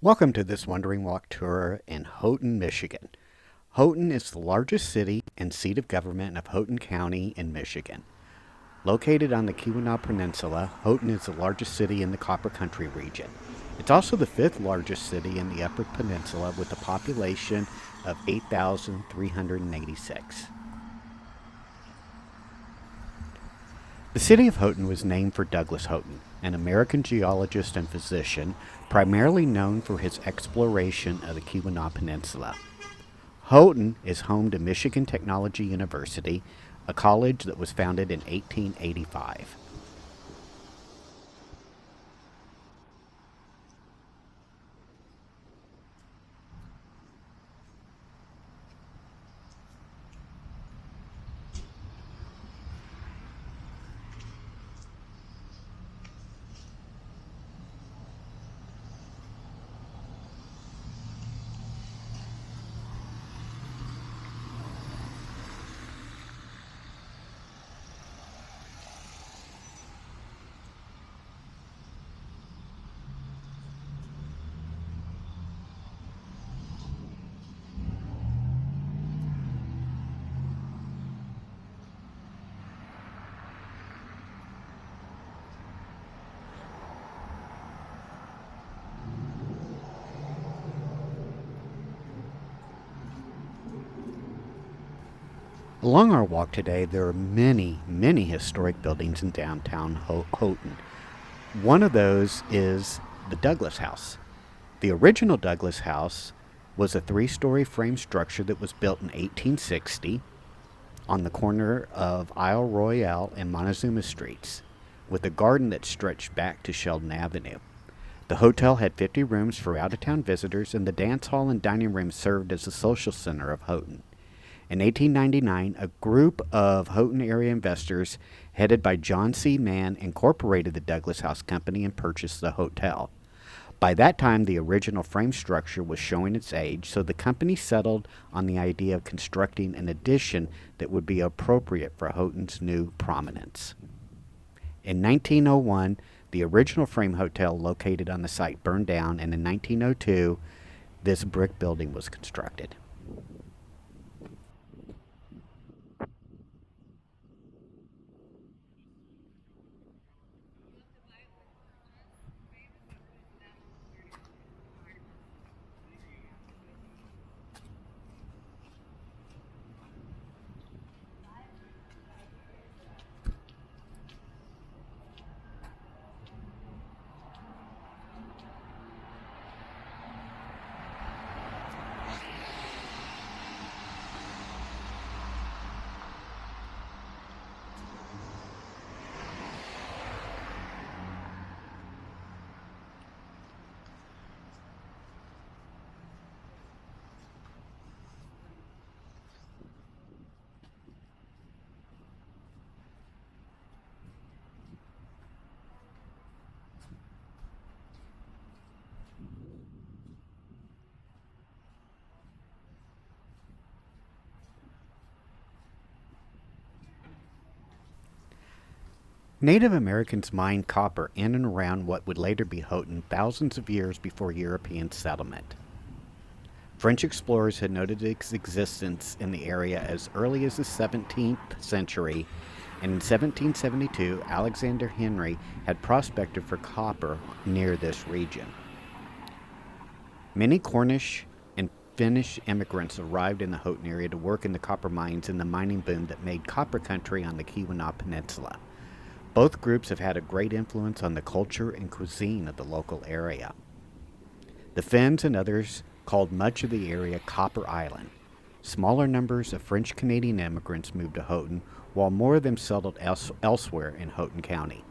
Welcome to this Wandering Walk tour in Houghton, Michigan. Houghton is the largest city and seat of government of Houghton County in Michigan. Located on the Keweenaw Peninsula, Houghton is the largest city in the Copper Country region. It's also the fifth largest city in the Upper Peninsula with a population of 8,386. The city of Houghton was named for Douglass Houghton, an American geologist and physician primarily known for his exploration of the Keweenaw Peninsula. Houghton is home to Michigan Technology University, a college that was founded in 1885. Along our walk today, there are many historic buildings in downtown Houghton. One of those is the Douglass House. The original Douglass House was a three-story frame structure that was built in 1860 on the corner of Isle Royale and Montezuma Streets, with a garden that stretched back to Sheldon Avenue. The hotel had 50 rooms for out-of-town visitors, and the dance hall and dining room served as the social center of Houghton. In 1899, a group of Houghton area investors headed by John C. Mann incorporated the Douglass House Company and purchased the hotel. By that time, the original frame structure was showing its age, so the company settled on the idea of constructing an addition that would be appropriate for Houghton's new prominence. In 1901, the original frame hotel located on the site burned down, and in 1902, this brick building was constructed. Native Americans mined copper in and around what would later be Houghton thousands of years before European settlement. French explorers had noted its existence in the area as early as the 17th century, and in 1772, Alexander Henry had prospected for copper near this region. Many Cornish and Finnish immigrants arrived in the Houghton area to work in the copper mines in the mining boom that made copper country on the Keweenaw Peninsula. Both groups have had a great influence on the culture and cuisine of the local area. The Finns and others called much of the area Copper Island. Smaller numbers of French-Canadian immigrants moved to Houghton, while more of them settled elsewhere in Houghton County.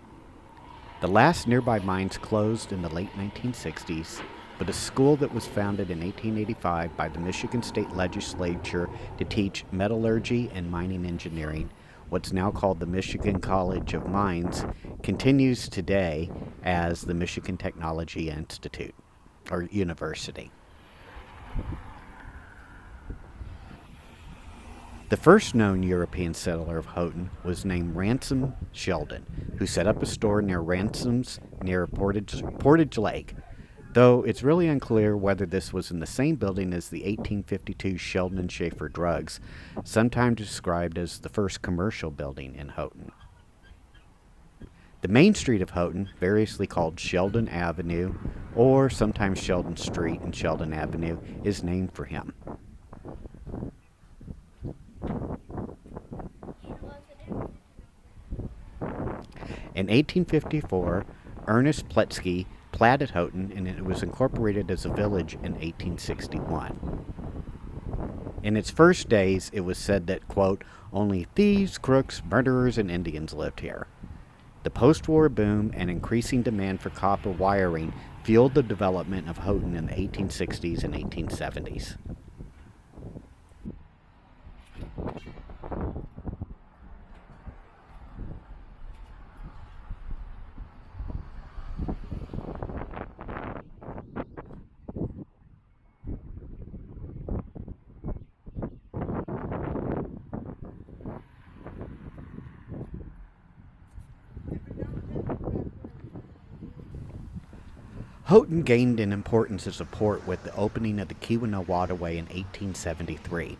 The last nearby mines closed in the late 1960s, but a school that was founded in 1885 by the Michigan State Legislature to teach metallurgy and mining engineering, what's now called the Michigan College of Mines, continues today as the Michigan Technology Institute, or University. The first known European settler of Houghton was named Ransom Sheldon, who set up a store near Ransom's near Portage Lake. though it's really unclear whether this was in the same building as the 1852 Sheldon and Schaefer Drugs, sometimes described as the first commercial building in Houghton. The main street of Houghton, variously called Sheldon Avenue or sometimes Sheldon Street and Sheldon Avenue, is named for him. In 1854, Ernest Pletsky platted Houghton, and it was incorporated as a village in 1861. In its first days, it was said that, quote, only thieves, crooks, murderers, and Indians lived here. The post-war boom and increasing demand for copper wiring fueled the development of Houghton in the 1860s and 1870s. Houghton gained in importance as a port with the opening of the Keweenaw waterway in 1873.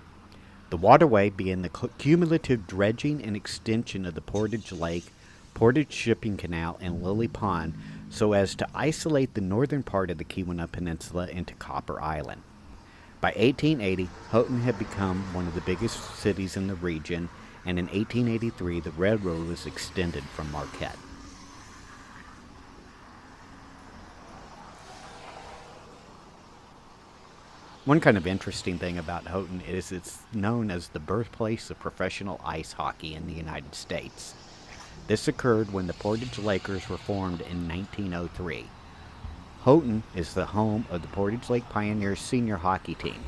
The waterway began the cumulative dredging and extension of the Portage Lake, Portage Shipping Canal, and Lily Pond so as to isolate the northern part of the Keweenaw Peninsula into Copper Island. By 1880, Houghton had become one of the biggest cities in the region, and in 1883 the railroad was extended from Marquette. One kind of interesting thing about Houghton is it's known as the birthplace of professional ice hockey in the United States. This occurred when the Portage Lakers were formed in 1903. Houghton is the home of the Portage Lake Pioneers senior hockey team.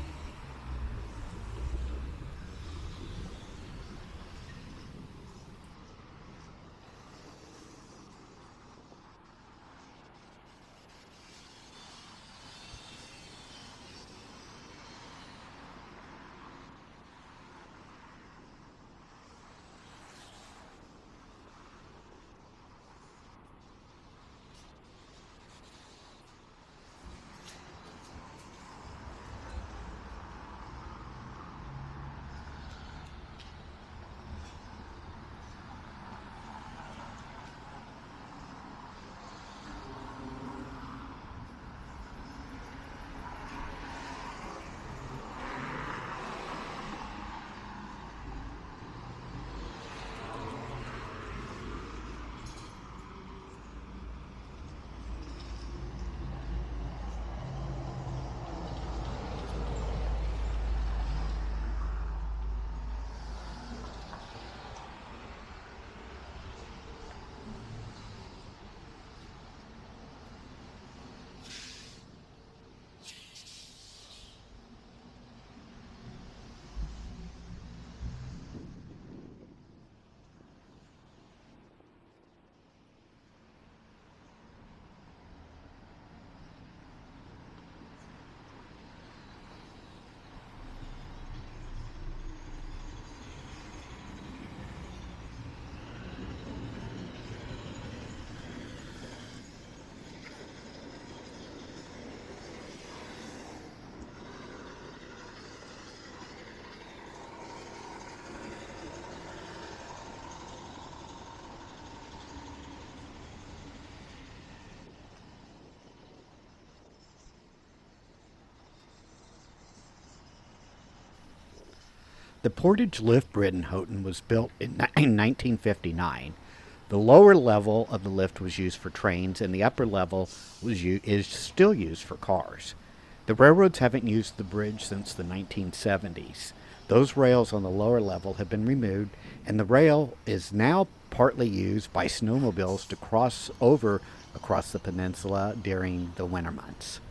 The Portage Lift Bridge in Houghton was built in 1959. The lower level of the lift was used for trains, and the upper level is still used for cars. The railroads haven't used the bridge since the 1970s. Those rails on the lower level have been removed, and the rail is now partly used by snowmobiles to cross over across the peninsula during the winter months.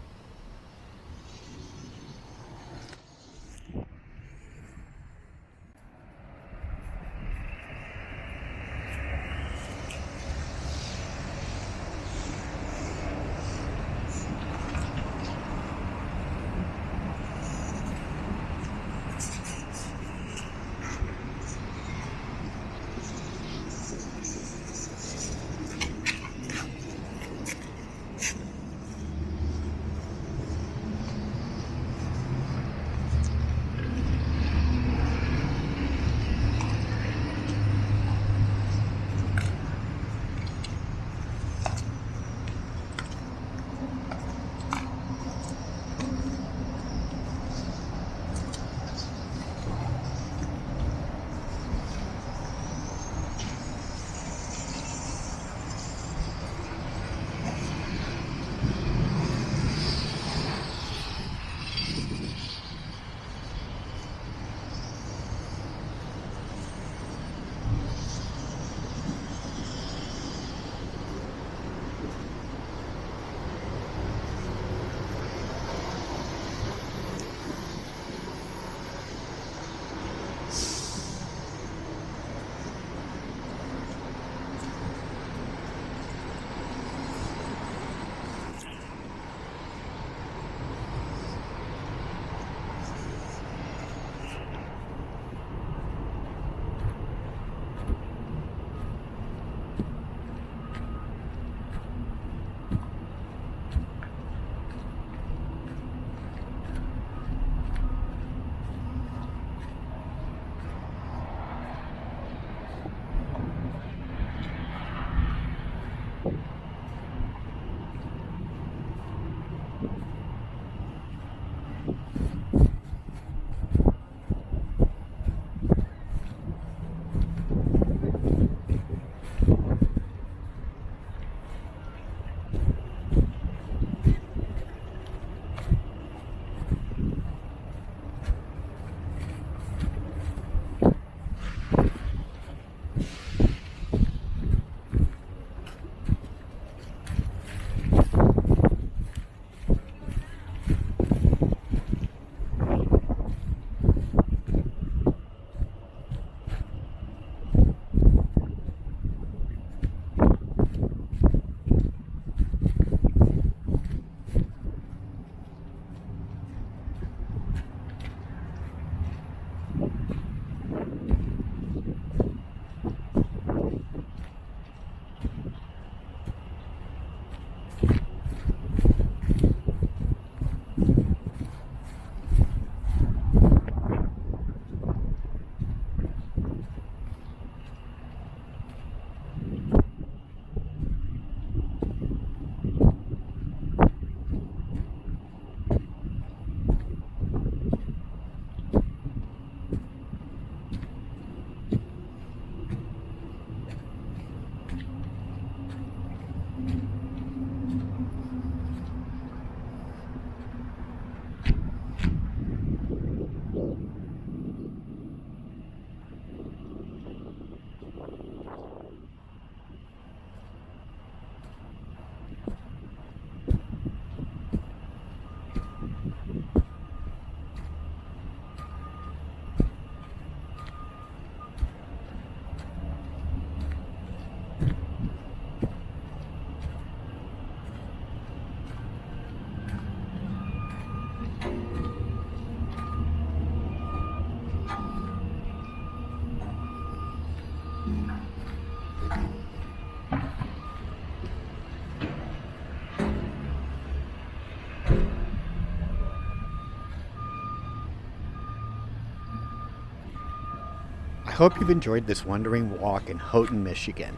I hope you've enjoyed this wandering walk in Houghton, Michigan.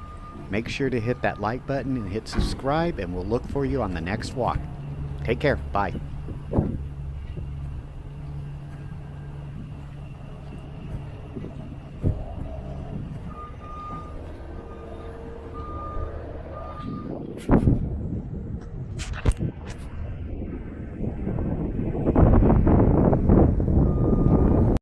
Make sure to hit that like button and hit subscribe, and we'll look for you on the next walk. Take care. Bye.